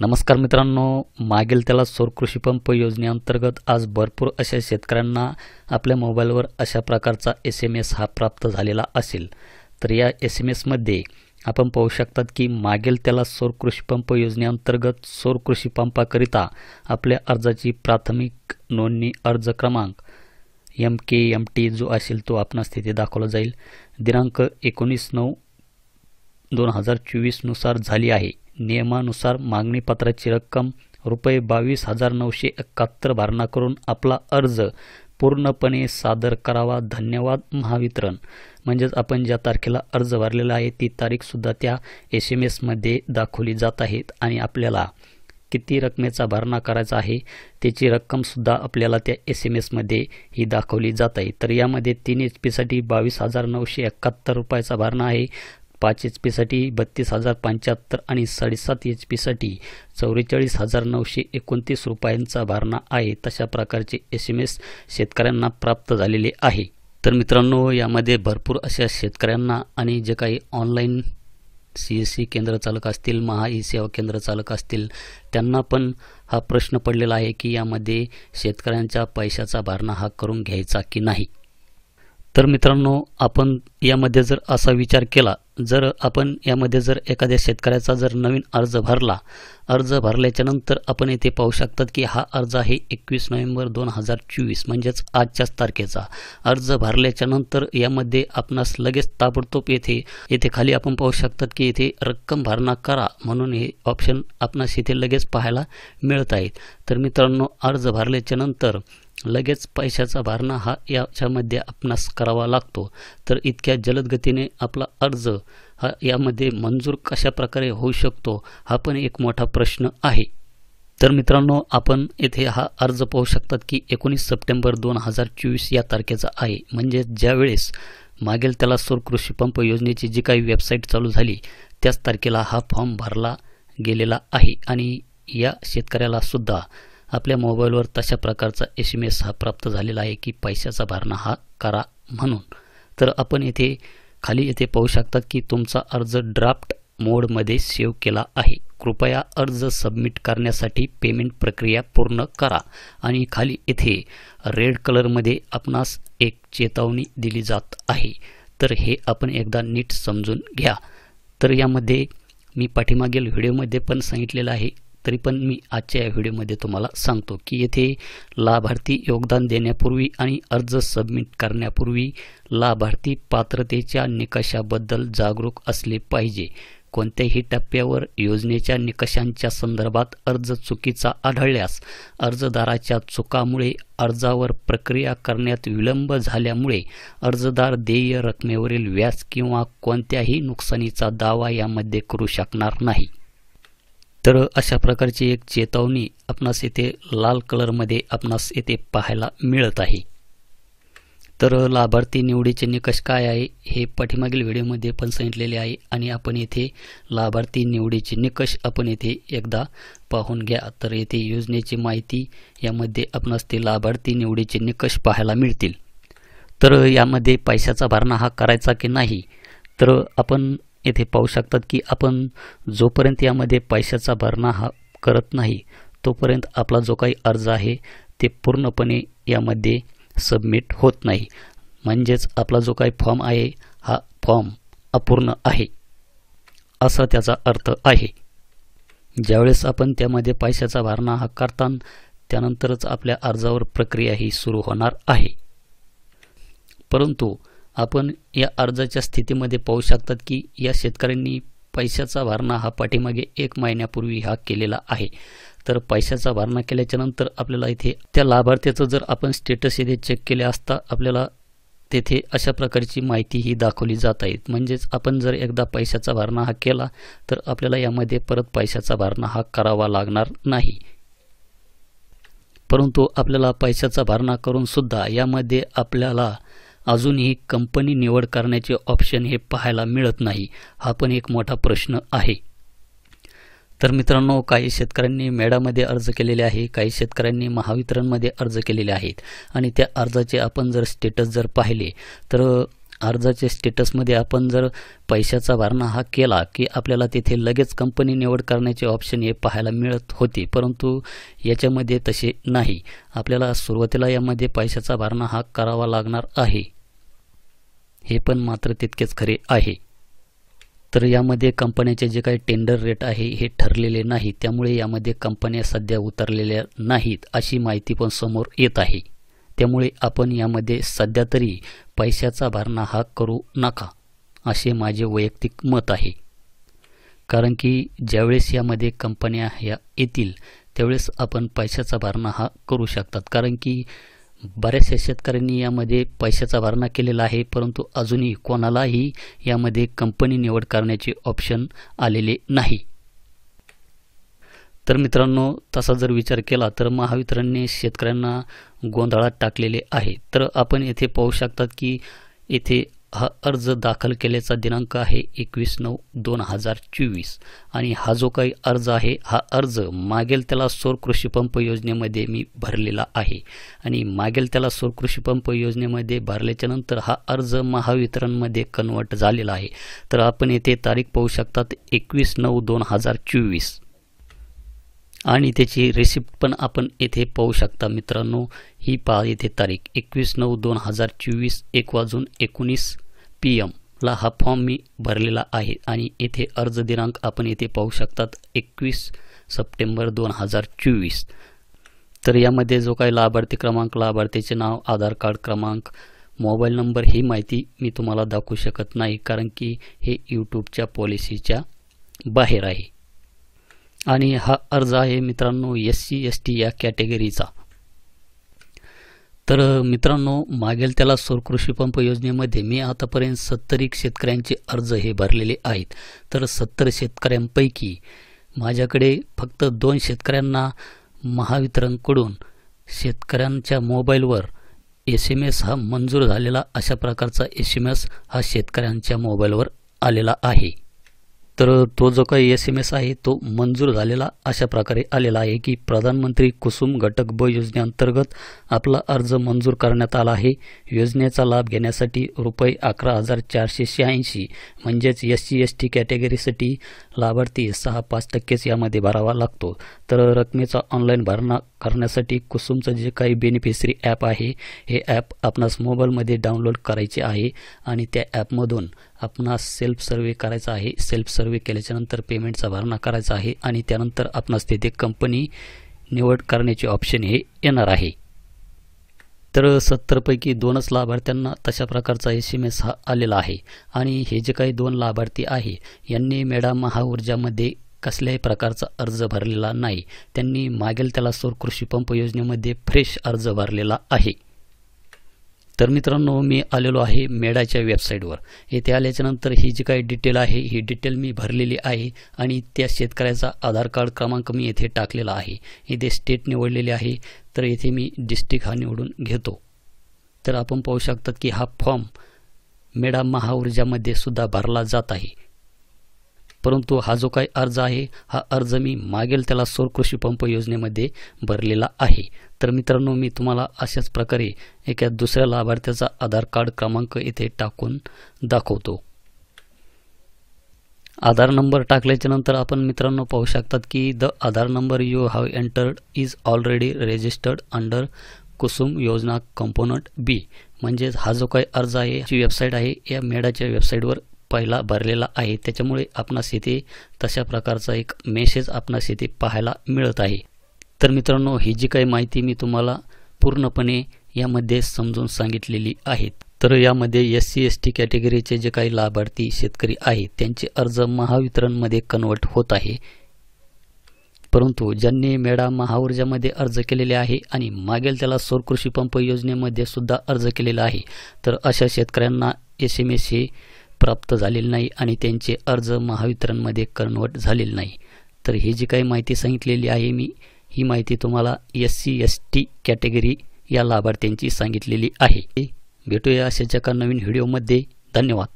नमस्कार मित्रांनो, मागेल त्याला सौर कृषी पंप योजनेअंतर्गत आज भरपूर अशा शेतकऱ्यांना आपल्या मोबाईलवर अशा प्रकारचा SMS हा प्राप्त झालेला असेल। तर या SMS मध्ये आपण पाहू शकतात की मागेल त्याला सौर कृषी पंप योजनेअंतर्गत सौर कृषी पंपाकरिता आपल्या अर्जाची प्राथमिक नोंदणी अर्ज क्रमांक MKMT जो असेल तो आपणास तिथे दाखवला जाईल। दिनांक 19/9/2024 नुसार झाली आहे। नियमानुसार मागणी पत्राची रक्कम ₹22,971 भरणा करून आपला अर्ज पूर्णपणे सादर करावा। धन्यवाद महावितरण। म्हणजेच आपण ज्या तारखेला अर्ज भरलेला आहे ती तारीख सुद्धा त्या SMS मध्ये दाखवली जात आहे आणि आपल्याला किती रकमेचा भरणा करायचा आहे त्याची रक्कम सुद्धा आपल्याला त्या SMS मध्ये ही दाखवली जात आहे। तर यामध्ये 3 HP साठी ₹22,971 चा भरणा आहे, 5 HP साठी 32,075 आणि 7.5 HP साठी 44,929 रुपयांचा भरणा आहे। तशा प्रकारचे SMS शेतकऱ्यांना प्राप्त झालेले आहे। तर मित्रांनो, यामध्ये भरपूर अशा शेतकऱ्यांना आणि जे काही ऑनलाईन CSC केंद्र चालक असतील, महा ई-सेवा केंद्र चालक असतील, त्यांना पण हा प्रश्न पडलेला आहे की यामध्ये शेतकऱ्यांच्या पैशाचा भरणा हा करून घ्यायचा की नाही। तर मित्रांनो, आपण यामध्ये जर असा विचार केला, जर आपण यामध्ये जर एखाद्या शेतकऱ्याचा जर नवीन अर्ज भरल्याच्या नंतर आपण येथे पाहू शकतात की हा अर्ज आहे 21 नोव्हेंबर 2024 म्हणजेच आजच्याच तारखेचा अर्ज भरल्याच्या नंतर यामध्ये आपणास लगेच ताबडतोब येथे खाली आपण पाहू शकतात की येथे रक्कम भरणा करा म्हणून हे ऑप्शन आपणास इथे लगेच पाहायला मिळत आहेत। तर मित्रांनो, अर्ज भरल्याच्या नंतर लगेच पैशाचा भरणा हा याच्यामध्ये आपणास करावा लागतो। तर इतक्या जलद गतीने आपला अर्ज हा यामध्ये मंजूर कशा प्रकारे होऊ शकतो हा पण एक मोठा प्रश्न आहे। तर मित्रांनो, आपण येथे हा अर्ज पाहू शकतात की 19 सप्टेंबर 2024 या तारखेचा आहे। म्हणजे ज्यावेळेस मागेल त्याला सौर कृषी पंप योजनेची जी काही वेबसाईट चालू झाली त्याच तारखेला हा फॉर्म भरला गेलेला आहे आणि या शेतकऱ्याला सुद्धा आपल्या मोबाईलवर तशा प्रकारचा SMS हा प्राप्त झालेला आहे की पैशाचा भरणा हा करा म्हणून। तर आपण येथे खाली पाहू शकतात की तुमचा अर्ज ड्राफ्ट मोडमध्ये सेव्ह केला आहे। कृपया अर्ज सबमिट करण्यासाठी पेमेंट प्रक्रिया पूर्ण करा आणि खाली येथे रेड कलरमध्ये आपणास एक चेतावणी दिली जात आहे। तर हे आपण एकदा नीट समजून घ्या। तर यामध्ये मी पाठीमागील व्हिडिओमध्ये पण सांगितलेलं आहे, तरी पण मी आजच्या या व्हिडिओमध्ये तुम्हाला सांगतो की येथे लाभार्थी योगदान देण्यापूर्वी आणि अर्ज सबमिट करण्यापूर्वी लाभार्थी पात्रतेच्या निकषाबद्दल जागरूक असले पाहिजे। कोणत्याही टप्प्यावर योजनेच्या निकषांच्या संदर्भात अर्ज चुकीचा आढळल्यास अर्जदाराच्या चुकामुळे अर्जावर प्रक्रिया करण्यात विलंब झाल्यामुळे अर्जदार देय रकमेवरील व्याज किंवा कोणत्याही नुकसानीचा दावा यामध्ये करू शकणार नाही। तर अशा प्रकारची एक चेतावणी आपणास येथे लाल कलरमध्ये आपणास येथे पाहायला मिळत आहे। तर लाभार्थी निवडीचे निकष काय आहे हे पाठीमागील व्हिडिओमध्ये पण सांगितलेले आहे आणि आपण येथे लाभार्थी निवडीचे निकष आपण येथे एकदा पाहून घ्या। तर येथे योजनेची माहिती यामध्ये आपणास ते लाभार्थी निवडीचे निकष पाहायला मिळतील। तर यामध्ये पैशाचा भरणा हा करायचा की नाही, तर आपण येथे पाहू शकतात की आपण जोपर्यंत यामध्ये पैशाचा भरणा हा करत नाही तोपर्यंत आपला जो काही अर्ज आहे ते पूर्णपणे यामध्ये सबमिट होत नाही। म्हणजेच आपला जो काही फॉर्म आहे हा फॉर्म अपूर्ण आहे असा त्याचा अर्थ आहे। ज्यावेळेस आपण त्यामध्ये पैशाचा भरणा हा करता त्यानंतरच आपल्या अर्जावर प्रक्रिया ही सुरू होणार आहे। परंतु आपण या अर्जाच्या स्थितीमध्ये पाहू शकतात की या शेतकऱ्यांनी पैशाचा भरणा हा पाठीमागे 1 महिन्यापूर्वी हा केलेला आहे। तर पैशाचा भरणा केल्याच्या नंतर आपल्याला इथे त्या लाभार्थ्याचं जर आपण स्टेटस येथे चेक केले असता आपल्याला तेथे अशा प्रकारची माहिती ही दाखवली जात आहे। म्हणजेच आपण जर एकदा पैशाचा भरणा हा केला तर आपल्याला यामध्ये परत पैशाचा भरणा हा करावा लागणार नाही। परंतु आपल्याला पैशाचा भरणा करून सुद्धा यामध्ये आपल्याला अजूनही कंपनी निवड करण्याचे ऑप्शन हे पाहायला मिळत नाही। हा पण एक मोठा प्रश्न आहे। तर मित्रांनो, काही शेतकऱ्यांनी मेडामध्ये अर्ज केलेले आहे, काही शेतकऱ्यांनी महावितरणमध्ये अर्ज केलेले आहेत आणि त्या अर्जाचे आपण जर स्टेटस जर पाहिले तर अर्जाच्या स्टेटसमध्ये आपण जर पैशाचा भरणा हा केला की आपल्याला तिथे लगेच कंपनी निवड करण्याचे ऑप्शन हे पाहायला मिळत होते, परंतु याच्यामध्ये तसे नाही. आपल्याला सुरुवातीला यामध्ये पैशाचा भरणा हा करावा लागणार आहे, हे पण मात्र तितकेच खरे आहे. तर यामध्ये कंपन्याचे जे काही टेंडर रेट आहे हे ठरलेले नाही, त्यामुळे यामध्ये कंपन्या सध्या उतरलेल्या नाहीत अशी माहिती पण समोर येत आहे. त्यामुळे आपण यामध्ये सध्या तरी पैशाचा भरणा हा करू नका असे माझे वैयक्तिक मत आहे. कारण की ज्यावेळेस यामध्ये कंपन्या ह्या येतील त्यावेळेस आपण पैशाचा भरणा हा करू शकतात. कारण की बऱ्याचशा शेतकऱ्यांनी यामध्ये पैशाचा भरणा केलेला आहे, परंतु अजूनही कोणालाही यामध्ये कंपनी निवड करण्याचे ऑप्शन आलेले नाही. तर मित्रांनो, तसा जर विचार केला तर महावितरणने शेतकऱ्यांना गोंधळात टाकलेले आहे. तर आपण येथे पाहू शकतात की येथे हा अर्ज दाखल केल्याचा दिनांक आहे 21/9/2024 आणि हा जो काही अर्ज आहे हा अर्ज मागेल त्याला सौर कृषी पंप योजनेमध्ये मी भरलेला आहे आणि मागेल त्याला सौर कृषी पंप योजनेमध्ये भरल्याच्या नंतर हा अर्ज महावितरणमध्ये कन्वर्ट झालेला आहे. तर आपण येथे तारीख पाहू शकतात 21/9/2024 आणि त्याची रिसिप्ट पण आपण येथे पाहू शकता. मित्रांनो, ही पहा येथे तारीख 21/9/2024 1:19 PM ला हा फॉर्म मी भरलेला आहे आणि येथे अर्ज दिनांक आपण येथे पाहू शकतात 21 सप्टेंबर 2024. तर यामध्ये जो काही लाभार्थी क्रमांक, लाभार्थीचे नाव, आधार कार्ड क्रमांक, मोबाईल नंबर ही माहिती मी तुम्हाला दाखवू शकत नाही, कारण की हे यूट्यूबच्या पॉलिसीच्या बाहेर आहे. आणि हा अर्ज आहे मित्रांनो SC ST या कॅटेगरीचा. तर मित्रांनो, मागेल त्याला सौर कृषी पंप योजनेमध्ये मी आतापर्यंत 70 शेतकऱ्यांचे अर्ज हे भरलेले आहेत. तर 70 शेतकऱ्यांपैकी माझ्याकडे फक्त 2 शेतकऱ्यांना महावितरणकडून शेतकऱ्यांच्या मोबाईलवर SMS हा मंजूर झालेला अशा प्रकारचा SMS हा शेतकऱ्यांच्या मोबाईलवर आलेला आहे. तर तो जो काही SMS आहे तो मंजूर झालेला अशा प्रकारे आलेला आहे की प्रधानमंत्री कुसुम घटक ब योजनेअंतर्गत आपला अर्ज मंजूर करण्यात आला आहे. योजनेचा लाभ घेण्यासाठी ₹11,486 म्हणजेच SC ST कॅटेगरीसाठी लाभार्थी 6.5% यामध्ये भरावा लागतो. तर रकमेचा ऑनलाईन भरणा करण्यासाठी कुसुमचं जे काही बेनिफिशरी ॲप आहे हे ॲप आपणास मोबाईलमध्ये डाउनलोड करायचे आहे आणि त्या ॲपमधून आपणास सेल्फ सर्वे करायचा आहे. सेल्फ सर्वे केल्याच्यानंतर पेमेंटचा भरणा करायचा आहे आणि त्यानंतर आपणास तिथे कंपनी निवड करण्याचे ऑप्शन हे येणार आहे. तर 70 पैकी 2च लाभार्थ्यांना तशा प्रकारचा SMS हा आलेला आहे आणि हे जे काही 2 लाभार्थी आहे यांनी मेडा महाऊर्जामध्ये कसल्याही प्रकारचा अर्ज भरलेला नाही. त्यांनी मागेल त्याला सौर कृषी पंप योजनेमध्ये फ्रेश अर्ज भरलेला आहे. तर मित्रांनो, मी आलेलो आहे मेडाच्या वेबसाईटवर. येथे आल्याच्यानंतर ही जी काही डिटेल आहे ही डिटेल मी भरलेली आहे आणि त्या शेतकऱ्याचा आधार कार्ड क्रमांक मी येथे टाकलेला आहे. इथे स्टेट निवडलेले आहे, तर येथे मी डिस्ट्रिक्ट हा निवडून घेतो. तर आपण पाहू शकतात की हा फॉर्म मेडा महाऊर्जामध्ये सुद्धा भरला जात आहे. परंतु हा जो काही अर्ज आहे हा अर्ज मी मागेल त्याला सौर कृषी पंप योजनेमध्ये भरलेला आहे. तर मित्रांनो, मी तुम्हाला अशाच प्रकारे एका दुसऱ्या लाभार्थ्याचा आधार कार्ड क्रमांक येथे टाकून दाखवतो. आधार नंबर टाकल्याच्या नंतर आपण मित्रांनो पाहू शकतात की the Aadhaar number you have entered is already registered under Kusum योजना कंपोनंट बी. म्हणजेच हा जो काही अर्ज आहे जी वेबसाईट आहे या मेडाच्या वेबसाईटवर पहिला भरलेला आहे. त्याच्यामुळे आपणास येथे तशा प्रकारचा एक मेसेज आपणास येथे पाहायला मिळत आहे. तर मित्रांनो, ही जी काही माहिती मी तुम्हाला पूर्णपणे यामध्ये समजून सांगितलेली आहे. तर यामध्ये SC ST कॅटेगरीचे जे काही लाभार्थी शेतकरी आहेत त्यांचे अर्ज महावितरणमध्ये कन्वर्ट होत आहे. परंतु ज्यांनी मेडा महाऊर्जामध्ये अर्ज केलेले आहे आणि मागेल त्याला सौर कृषी पंप योजनेमध्ये सुद्धा अर्ज केलेला आहे, तर अशा शेतकऱ्यांना SMS हे प्राप्त झालेले नाही आणि त्यांचे अर्ज महावितरणमध्ये कन्वर्ट झालेले नाही. तर ही जी काही माहिती सांगितलेली आहे मी, ही माहिती तुम्हाला SC ST कॅटेगरी या लाभार्थ्यांची सांगितलेली आहे. भेटूया अशाच एका नवीन व्हिडिओमध्ये. धन्यवाद.